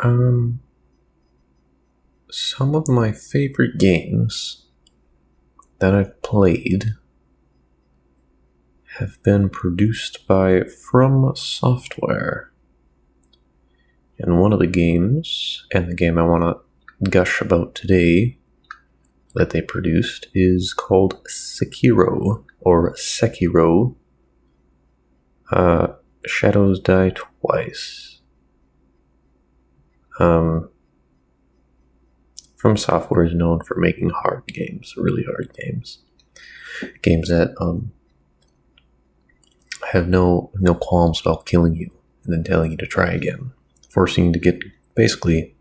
Um, some of my favorite games that I've played have been produced by From Software. And one of the games, and the game I want to gush about today that they produced, is called Sekiro, or Sekiro. Shadows Die Twice. From Software is known for making hard games, really hard games. Games that have no qualms about killing you and then telling you to try again, forcing you to get basically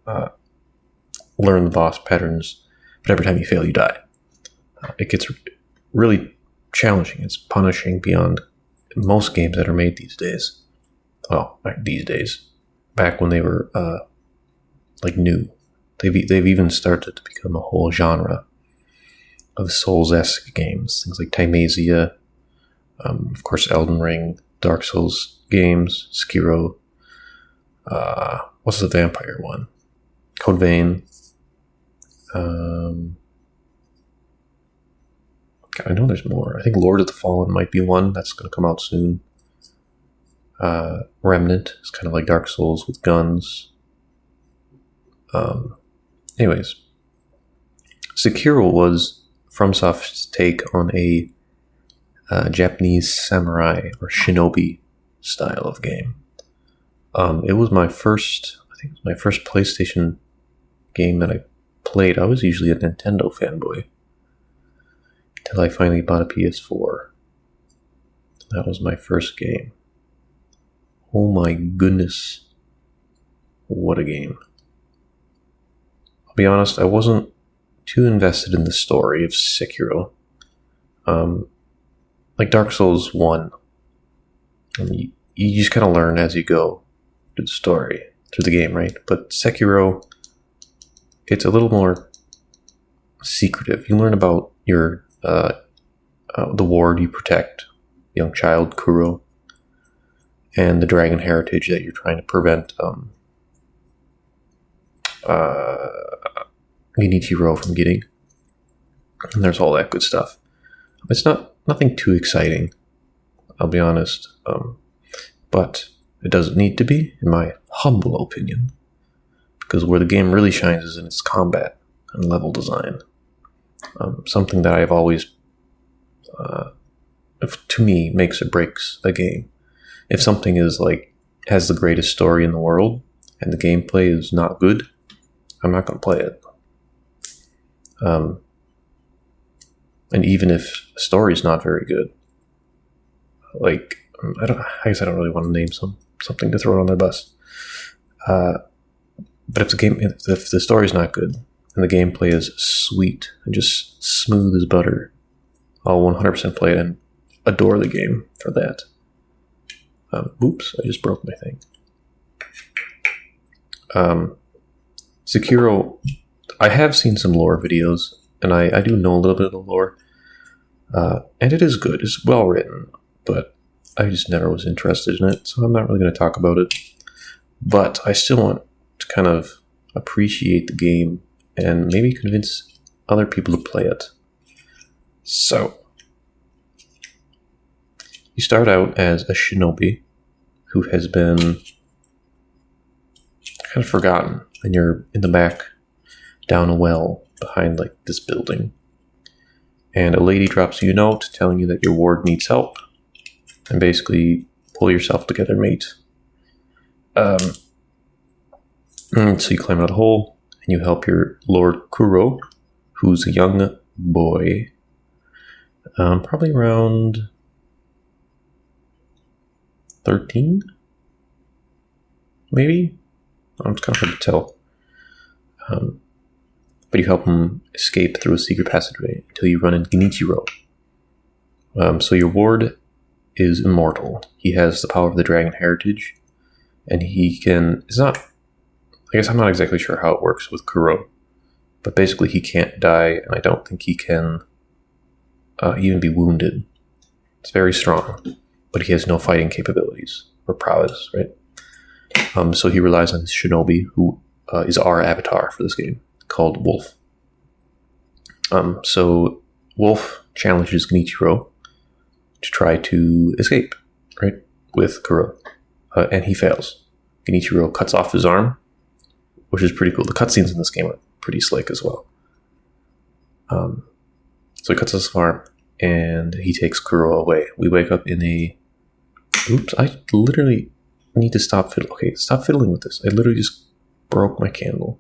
learn the boss patterns, but every time you fail, you die. It gets really challenging. It's punishing beyond most games that are made these days. Well, not these days. Back when they were new, they've even started to become a whole genre of Souls-esque games. Things like Timasia, of course, Elden Ring, Dark Souls games, Sekiro. What's the vampire one? Code Vein. I know there's more. I think Lord of the Fallen might be one that's going to come out soon. Remnant is kind of like Dark Souls with guns. Anyways, Sekiro was FromSoft's take on a Japanese samurai or shinobi style of game. It was my first PlayStation game that I played. I was usually a Nintendo fanboy until I finally bought a PS4. That was my first game. Oh my goodness. What a game. I'll be honest, I wasn't too invested in the story of Sekiro. Like Dark Souls 1, you just kind of learn as you go through the story, through the game, right? But Sekiro, it's a little more secretive. You learn about your the ward you protect, young child Kuro, and the dragon heritage that you're trying to prevent Genichiro from getting. And there's all that good stuff. It's nothing too exciting, I'll be honest, but it doesn't need to be, in my humble opinion, because where the game really shines is in its combat and level design. Something that I've always, to me, makes or breaks a game. If something has the greatest story in the world and the gameplay is not good, I'm not going to play it. And even if the story is not very good, I guess I don't really want to name something to throw on their bus. But if the story is not good and the gameplay is sweet and just smooth as butter, I'll 100% play it and adore the game for that. Oops, I just broke my thing. Sekiro, I have seen some lore videos, and I do know a little bit of the lore. And it is good. It's well written, but I just never was interested in it, so I'm not really going to talk about it. But I still want to kind of appreciate the game and maybe convince other people to play it. So, you start out as a shinobi who has been kind of forgotten, and you're in the back down a well behind this building. And a lady drops you a note telling you that your ward needs help. And basically, pull yourself together, mate. So you climb out of the hole, and you help your Lord Kuro, who's a young boy. Probably around 13? Maybe? It's kind of hard to tell. But you help him escape through a secret passageway until you run into Genichiro. So your ward is immortal. He has the power of the dragon heritage, and he can... I guess I'm not exactly sure how it works with Kuro, but basically he can't die, and I don't think he can even be wounded. It's very strong, but he has no fighting capabilities or prowess, right? So he relies on his shinobi, who is our avatar for this game, called Wolf. So Wolf challenges Genichiro to try to escape, right, with Kuro, and he fails. Genichiro cuts off his arm, which is pretty cool. The cutscenes in this game are pretty slick as well. So he cuts off his arm, and he takes Kuro away. We wake up in a... Oops, I literally need to stop fiddling. Okay, stop fiddling with this. I literally just broke my candle,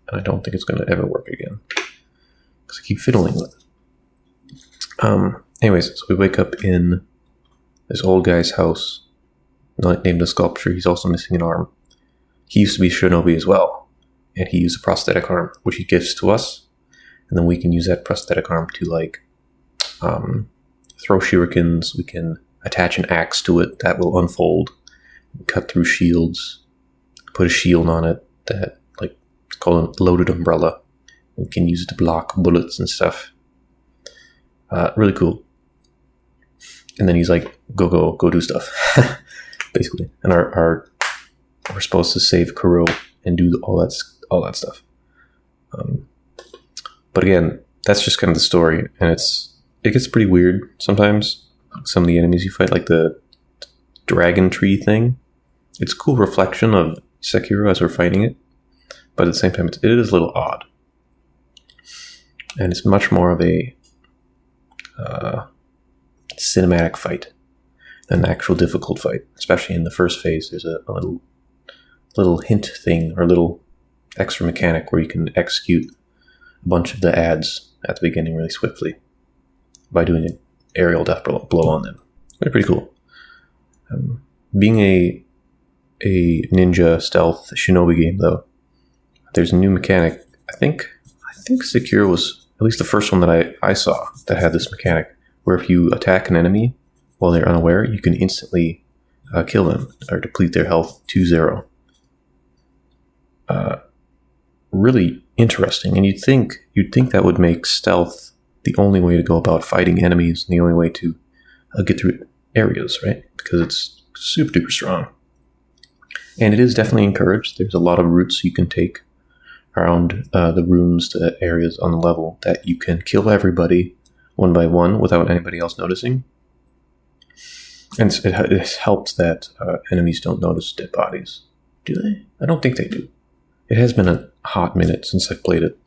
and I don't think it's going to ever work again, because I keep fiddling with it. Anyways, so we wake up in this old guy's house, named a Sculpture. He's also missing an arm. He used to be Shinobi as well, and he used a prosthetic arm, which he gives to us, and then we can use that prosthetic arm to, like, throw shurikens. We can attach an axe to it that will unfold, cut through shields, put a shield on it that, like, it's called a loaded umbrella. We can use it to block bullets and stuff. Really cool. And then he's like, go do stuff, basically. And we're supposed to save Kuro and do all that stuff. But again, that's just kind of the story, and it gets pretty weird sometimes. Some of the enemies you fight, like the dragon tree thing, it's a cool reflection of Sekiro as we're fighting it, but at the same time, it is a little odd. And it's much more of a cinematic fight than an actual difficult fight, especially in the first phase. There's a little hint thing, or a little extra mechanic where you can execute a bunch of the adds at the beginning really swiftly by doing an aerial death blow on them. They're pretty cool. Being a ninja stealth shinobi game, though, there's a new mechanic. I think Sekiro was at least the first one that I saw that had this mechanic, where if you attack an enemy while they're unaware, you can instantly kill them or deplete their health to 0. Really interesting, and you'd think that would make stealth the only way to go about fighting enemies, and the only way to get through areas, right? Because it's super duper strong, and it is definitely encouraged. There's a lot of routes you can take around the rooms to areas on the level that you can kill everybody one by one without anybody else noticing. And it helps that enemies don't notice dead bodies. Do they? I don't think they do. It has been a hot minute since I've played it,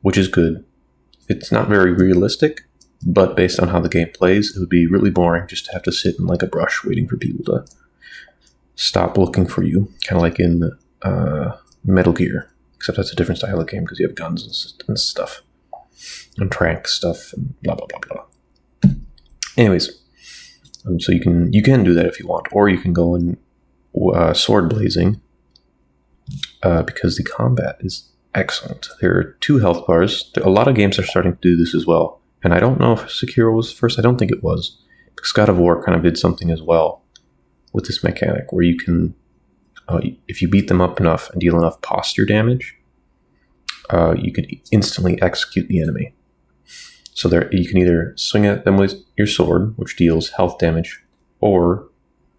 which is good. It's not very realistic, but based on how the game plays, it would be really boring just to have to sit in like a brush waiting for people to stop looking for you, kind of like in Metal Gear, except that's a different style of game because you have guns and stuff, and trank stuff, and blah blah blah blah. Anyways, so you can do that if you want, or you can go in sword blazing, because the combat is excellent. There are 2 health bars. A lot of games are starting to do this as well, and I don't know if Sekiro was first. I don't think it was, because God of War kind of did something as well with this mechanic where you can, if you beat them up enough and deal enough posture damage, you could instantly execute the enemy. So you can either swing at them with your sword, which deals health damage, or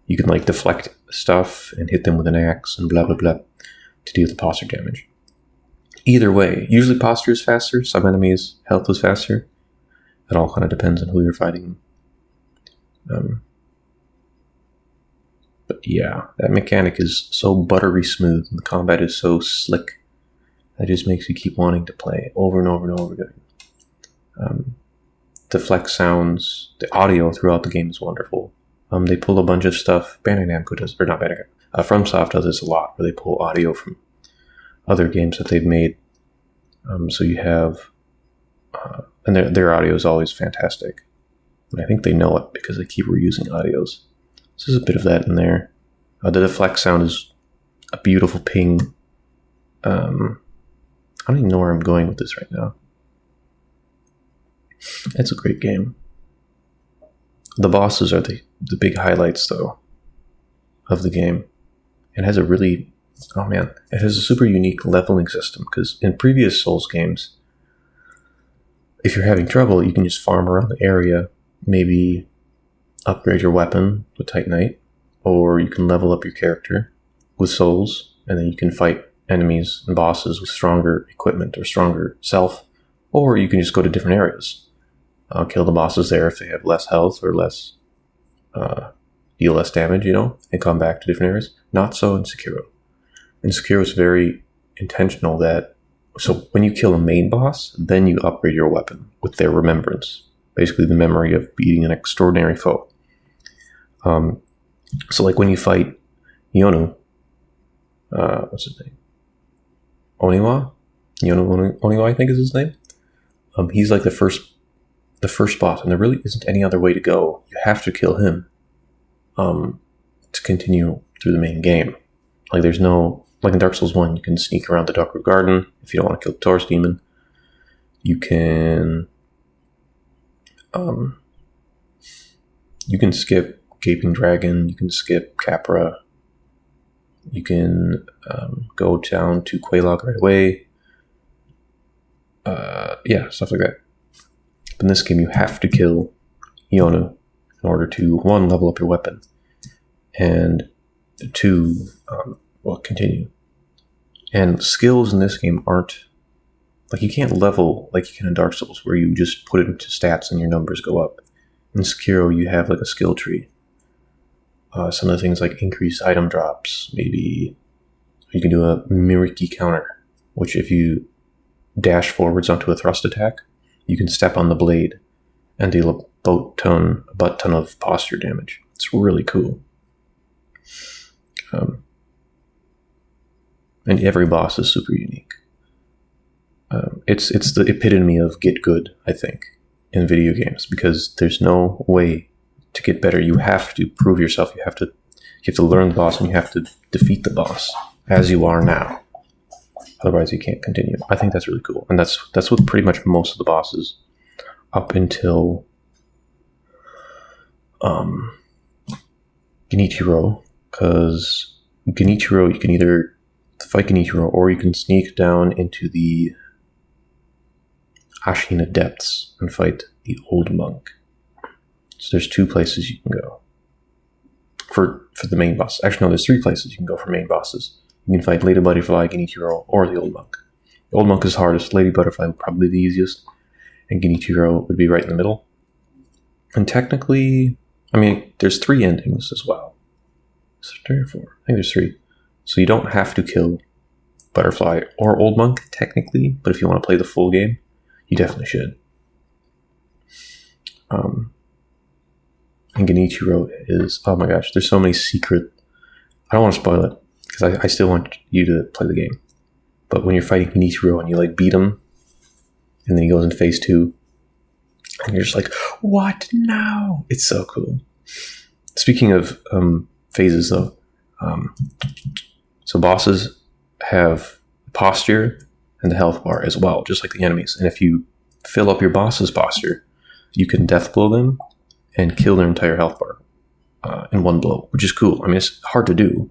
you can like deflect stuff and hit them with an axe and blah blah blah to deal the posture damage. Either way, usually posture is faster. Some enemies' health is faster. It all kind of depends on who you're fighting. But yeah, that mechanic is so buttery smooth, and the combat is so slick. That just makes you keep wanting to play over and over and over again. Deflect sounds, the audio throughout the game is wonderful. They pull a bunch of stuff. Bandai Namco does, or not Bandai Namco. FromSoft does this a lot, where they pull audio from other games that they've made. So you have, and their audio is always fantastic. And I think they know it because they keep reusing audios. So there's a bit of that in there. The deflect sound is a beautiful ping. I don't even know where I'm going with this right now. It's a great game. The bosses are the big highlights, though, of the game. It has it has a super unique leveling system, because in previous Souls games, if you're having trouble, you can just farm around the area, maybe upgrade your weapon with Titanite, or you can level up your character with souls and then you can fight enemies and bosses with stronger equipment or stronger self, or you can just go to different areas. Kill the bosses there if they have less health or less deal less damage, and come back to different areas. Not so in Sekiro. In Sekiro, it's very intentional so when you kill a main boss, then you upgrade your weapon with their remembrance. Basically the memory of beating an extraordinary foe. So like when you fight Yonu, what's his name? Oniwa? Yonu Oniwa, I think is his name. He's like the first boss, and there really isn't any other way to go. You have to kill him to continue through the main game. Like there's no, like in Dark Souls 1, you can sneak around the Darkroot Garden if you don't want to kill the Taurus Demon. You can skip Gaping Dragon, you can skip Capra, you can go down to Quelaag right away. Stuff like that. But in this game, you have to kill Yonu in order to, 1, level up your weapon, and 2, continue. And skills in this game aren't, like you can't level like you can in Dark Souls, where you just put it into stats and your numbers go up. In Sekiro, you have like a skill tree. Some of the things like increased item drops, maybe you can do a Miriki counter, which if you dash forwards onto a thrust attack, you can step on the blade and deal a butt ton of posture damage. It's really cool. And every boss is super unique. It's the epitome of get good, I think, in video games, because there's no way to get better. You have to prove yourself. You have to learn the boss, and you have to defeat the boss as you are now. Otherwise, you can't continue. I think that's really cool, and that's what pretty much most of the bosses, up until Genichiro, because Genichiro, you can either fight Genichiro or you can sneak down into the Ashina depths and fight the old monk. So there's 2 places you can go for the main boss. Actually, no, there's 3 places you can go for main bosses. You can fight Lady Butterfly, Genichiro, or the old monk. The old monk is hardest. Lady Butterfly would probably be the easiest, and Genichiro would be right in the middle. And technically, there's 3 endings as well. Is there 3 or 4? I think there's 3. So you don't have to kill Butterfly or Old Monk, technically, but if you want to play the full game, you definitely should. And Genichiro is, oh my gosh, there's so many secret, I don't want to spoil it, because I still want you to play the game. But when you're fighting Genichiro and you like beat him, and then he goes into phase 2, and you're just like, what now? It's so cool. Speaking of phases though, so bosses have posture and the health bar as well, just like the enemies. And if you fill up your boss's posture, you can death blow them and kill their entire health bar in one blow, which is cool. It's hard to do.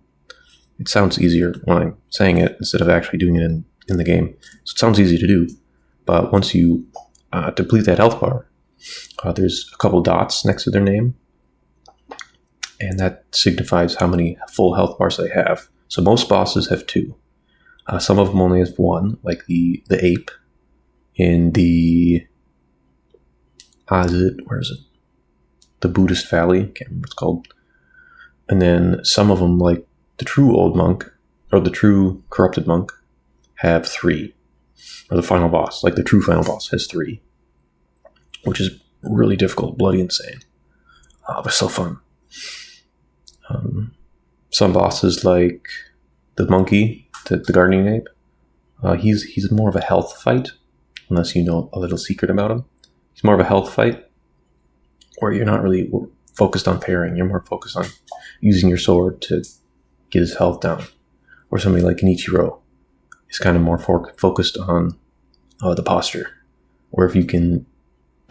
It sounds easier when I'm saying it instead of actually doing it in the game. So it sounds easy to do, but once you deplete that health bar, there's a couple dots next to their name, and that signifies how many full health bars they have. So most bosses have 2. Some of them only have 1, like the ape in the where is it? The Buddhist Valley, can't remember what it's called. And then some of them, like the true old monk or the true corrupted monk, have 3. Or the final boss, like the true final boss, has 3, which is really difficult, bloody insane, but so fun. Some bosses, like the monkey, the guardian ape, he's more of a health fight, unless you know a little secret about him. He's more of a health fight, where you're not really focused on parrying, you're more focused on using your sword to get his health down. Or somebody like Genichiro is kind of more focused on the posture, where if you can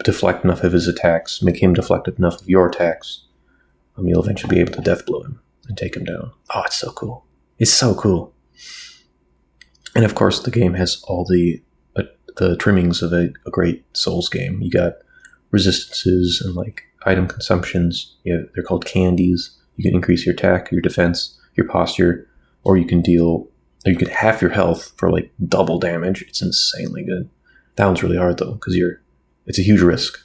deflect enough of his attacks, make him deflect enough of your attacks, you'll eventually be able to death blow him and take him down. Oh, it's so cool. It's so cool. And of course, the game has all the trimmings of a great Souls game. You got resistances and like item consumptions. They're called candies. You can increase your attack, your defense, your posture, or you can deal Or you get half your health for like double damage. It's insanely good. That one's really hard though, because it's a huge risk.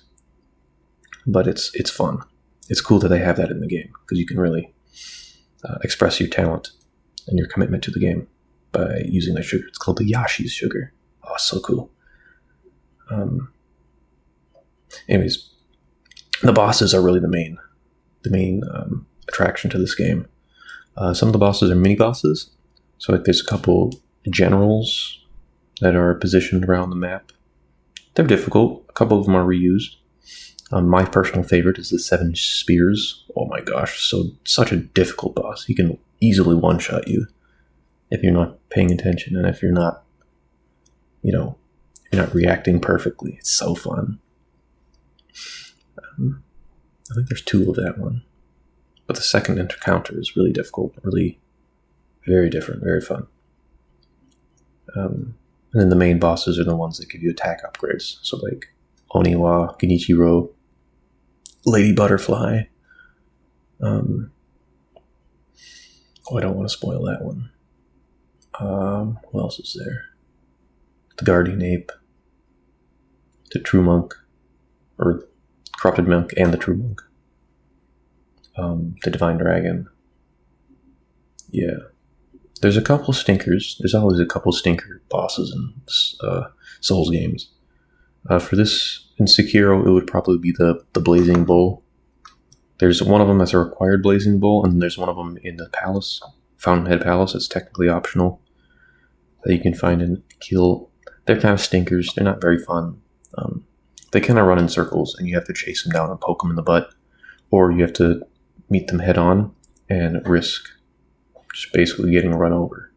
But it's fun. It's cool that they have that in the game, because you can really express your talent and your commitment to the game by using that sugar. It's called the Yashi's sugar. Oh, so cool. Anyways, the bosses are really the main attraction to this game. Some of the bosses are mini bosses. So like there's a couple generals that are positioned around the map. They're difficult. A couple of them are reused. My personal favorite is the 7 Spears. Oh my gosh, such a difficult boss. He can easily one-shot you if you're not paying attention, and if you're not, if you're not reacting perfectly. It's so fun. I think there's 2 of that one. But the second encounter is really difficult, really very different, very fun. And then the main bosses are the ones that give you attack upgrades. So like Oniwa, Genichiro, Lady Butterfly. I don't want to spoil that one. Who else is there? The Guardian Ape, the True Monk, or Corrupted Monk and the True Monk. The Divine Dragon. Yeah. There's a couple stinkers. There's always a couple stinker bosses in Souls games. For this, in Sekiro, it would probably be the Blazing Bull. There's one of them that's a required Blazing Bull, and there's one of them in the palace, Fountainhead Palace. It's technically optional that you can find and kill. They're kind of stinkers. They're not very fun. They kind of run in circles, and you have to chase them down and poke them in the butt, or you have to meet them head on and risk just basically getting run over.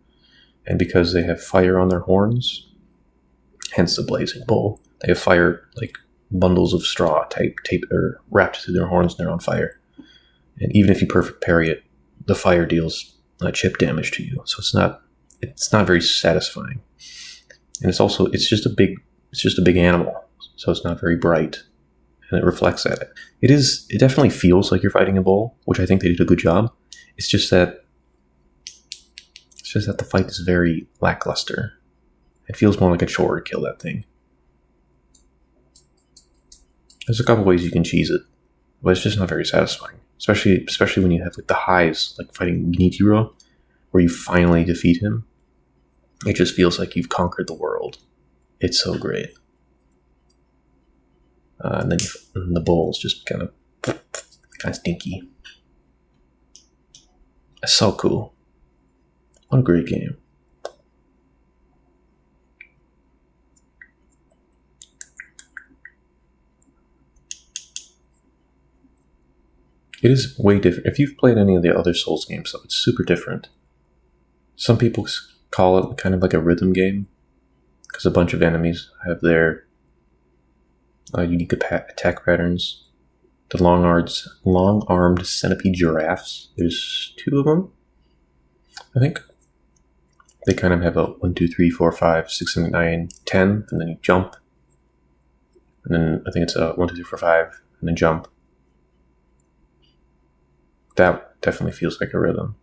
And because they have fire on their horns, hence the Blazing Bull, they have fire, like bundles of straw tape or wrapped through their horns, and they're on fire. And even if you perfect parry it, the fire deals chip damage to you. So it's not very satisfying. And it's just a big animal. So it's not very bright, and it reflects at it. It definitely feels like you're fighting a bull, which I think they did a good job. It's just that the fight is very lackluster. It feels more like a chore to kill that thing. There's a couple ways you can cheese it, but it's just not very satisfying. Especially when you have like the highs, like fighting Genichiro, where you finally defeat him. It just feels like you've conquered the world. It's so great. And then the bull's just kind of stinky. It's so cool. What a great game. It is way different. If you've played any of the other Souls games, though, it's super different. Some people call it kind of like a rhythm game, because a bunch of enemies have their unique attack patterns. The long-armed centipede giraffes. There's 2 of them, I think. They kind of have a 1, 2, 3, 4, 5, 6, 7, 8, 9, 10, and then you jump. And then I think it's a 1, 2, 3, 4, 5, and then jump. That definitely feels like a rhythm.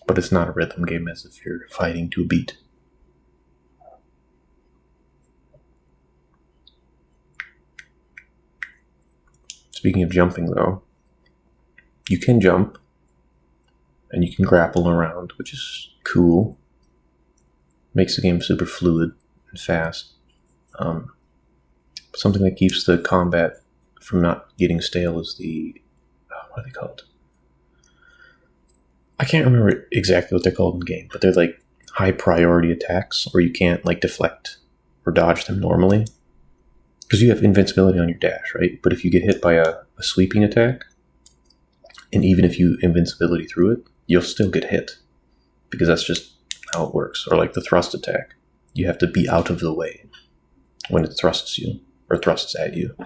But it's not a rhythm game as if you're fighting to a beat. Speaking of jumping, though, you can jump, and you can grapple around, which is cool. Makes the game super fluid and fast. Something that keeps the combat from not getting stale is the... what are they called? I can't remember exactly what they're called in the game, but they're like high priority attacks, where you can't like deflect or dodge them normally. Because you have invincibility on your dash, right? But if you get hit by a sweeping attack, and even if you invincibility through it, you'll still get hit. Because that's just how it works. Or like the thrust attack. You have to be out of the way when it thrusts you, or thrusts at you.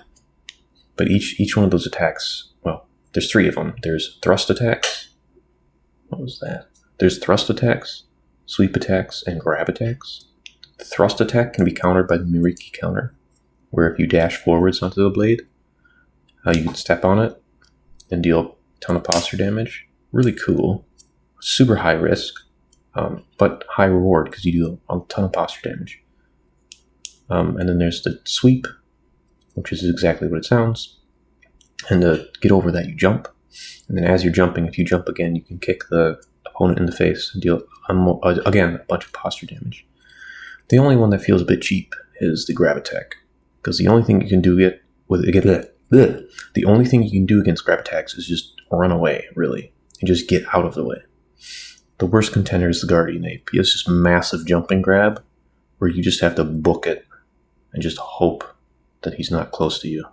But each one of those attacks, well, there's 3 of them. There's thrust attacks. What was that? There's thrust attacks, sweep attacks, and grab attacks. The thrust attack can be countered by the Miriki counter, where if you dash forwards onto the blade, you can step on it and deal a ton of posture damage. Really cool. Super high risk, but high reward because you do a ton of posture damage. And then there's the sweep, which is exactly what it sounds. And to get over that, you jump. And then as you're jumping, if you jump again, you can kick the opponent in the face and deal, again, a bunch of posture damage. The only one that feels a bit cheap is the grab attack. Because the only thing you can do the only thing you can do against grab attacks is just run away, really. And just get out of the way. The worst contender is the Guardian Ape. He has this massive jumping grab where you just have to book it and just hope that he's not close to you.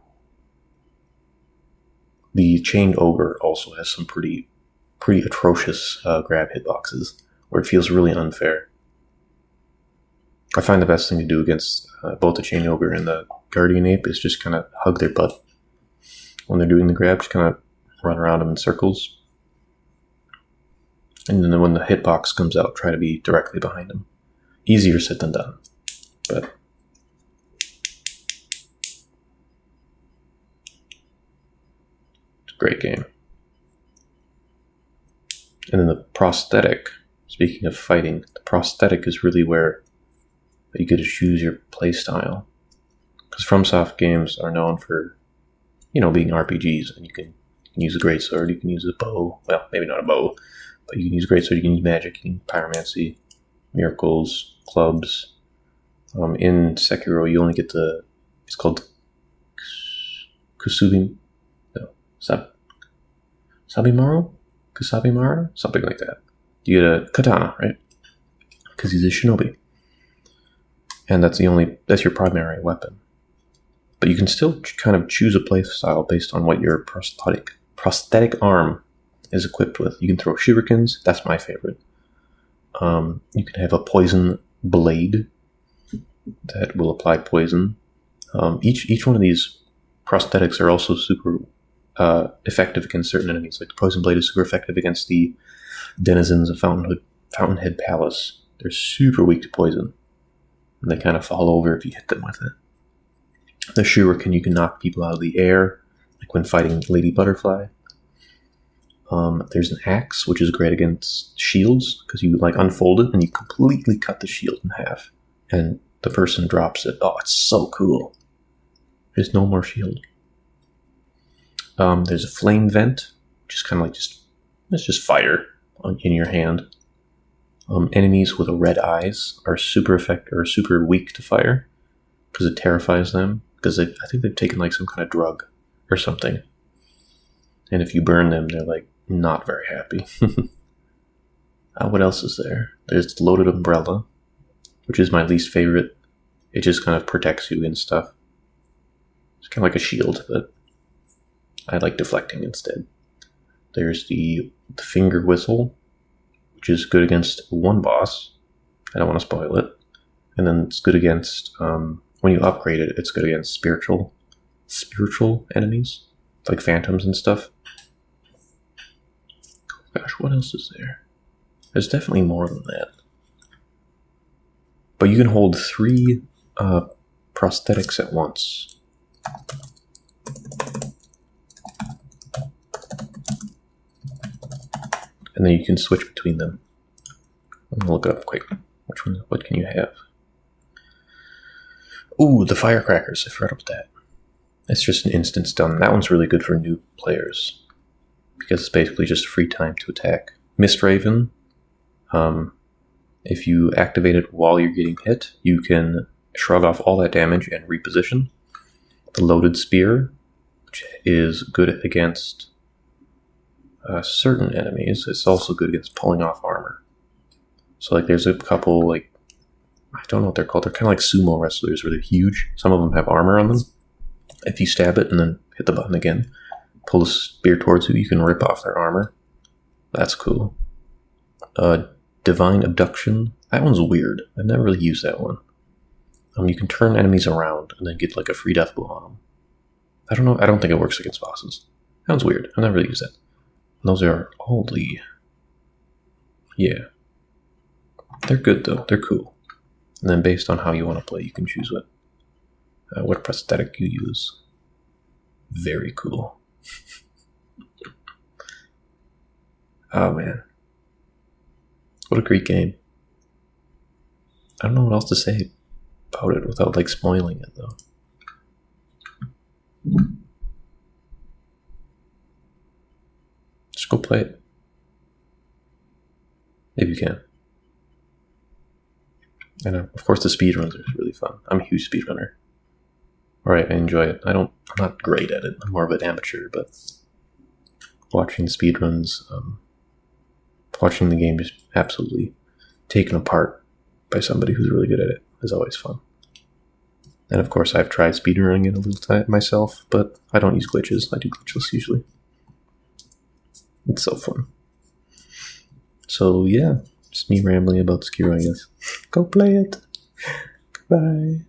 The Chained Ogre also has some pretty atrocious grab hitboxes where it feels really unfair. I find the best thing to do against both the Chained Ogre and the Guardian Ape is just kind of hug their butt. When they're doing the grab, just kind of run around them in circles. And then when the hitbox comes out, try to be directly behind them. Easier said than done. But it's a great game. And then the prosthetic, speaking of fighting, the prosthetic is really where you get to choose your playstyle. Because FromSoft games are known for, being RPGs, and you can use a greatsword, you can use a bow. Well, maybe not a bow, but you can use a greatsword, you can use magic, you can pyromancy, miracles, clubs. In Sekiro, you only get it's called Sabimaru? Kusabimaru? Something like that. You get a katana, right? Because he's a shinobi. And that's your primary weapon. But you can still kind of choose a playstyle based on what your prosthetic arm is equipped with. You can throw shurikens, that's my favorite. You can have a poison blade that will apply poison. Each one of these prosthetics are also super effective against certain enemies. Like the poison blade is super effective against the denizens of Fountainhead Palace. They're super weak to poison. And they kind of fall over if you hit them with it. The shuriken, you can knock people out of the air, like when fighting Lady Butterfly. There's an axe, which is great against shields, because you unfold it and you completely cut the shield in half. And the person drops it. Oh, it's so cool. There's no more shield. There's a flame vent, which is kind of it's just fire in your hand. Enemies with red eyes are super weak to fire because it terrifies them. Because I think they've taken some kind of drug or something. And if you burn them, they're not very happy. What else is there? There's the loaded umbrella, which is my least favorite. It just kind of protects you and stuff. It's kind of like a shield, but I like deflecting instead. There's the finger whistle, which is good against one boss. I don't want to spoil it. And then it's good against, when you upgrade it, it's good against spiritual enemies, like phantoms and stuff. Gosh, what else is there? There's definitely more than that. But you can hold 3 prosthetics at once. And then you can switch between them. I'm gonna look it up quick. What can you have? Ooh, the firecrackers. I forgot about that. It's just an instant stun. That one's really good for new players because it's basically just free time to attack. Mist Raven. If you activate it while you're getting hit, you can shrug off all that damage and reposition. The Loaded Spear, which is good against certain enemies. It's also good against pulling off armor. So there's a couple I don't know what they're called. They're kind of like sumo wrestlers where they're huge. Some of them have armor on them. If you stab it and then hit the button again, pull the spear towards you, you can rip off their armor. That's cool. Divine Abduction. That one's weird. I've never really used that one. You can turn enemies around and then get a free death blow on them. I don't know. I don't think it works against bosses. Sounds weird. I've never really used that. And those are all the... Yeah. They're good though. They're cool. And then based on how you want to play, you can choose what prosthetic you use. Very cool. Oh man. What a great game. I don't know what else to say about it without like spoiling it though. Just go play it. If you can. And of course the speedruns are really fun. I'm a huge speedrunner. Alright, I enjoy it. I'm not great at it. I'm more of an amateur, but watching speedruns, watching the game just absolutely taken apart by somebody who's really good at it is always fun. And of course I've tried speedrunning it a little time myself, but I don't use glitches. I do glitchless usually. It's so fun. So yeah, just me rambling about Sekiro, I guess. Go play it. Goodbye.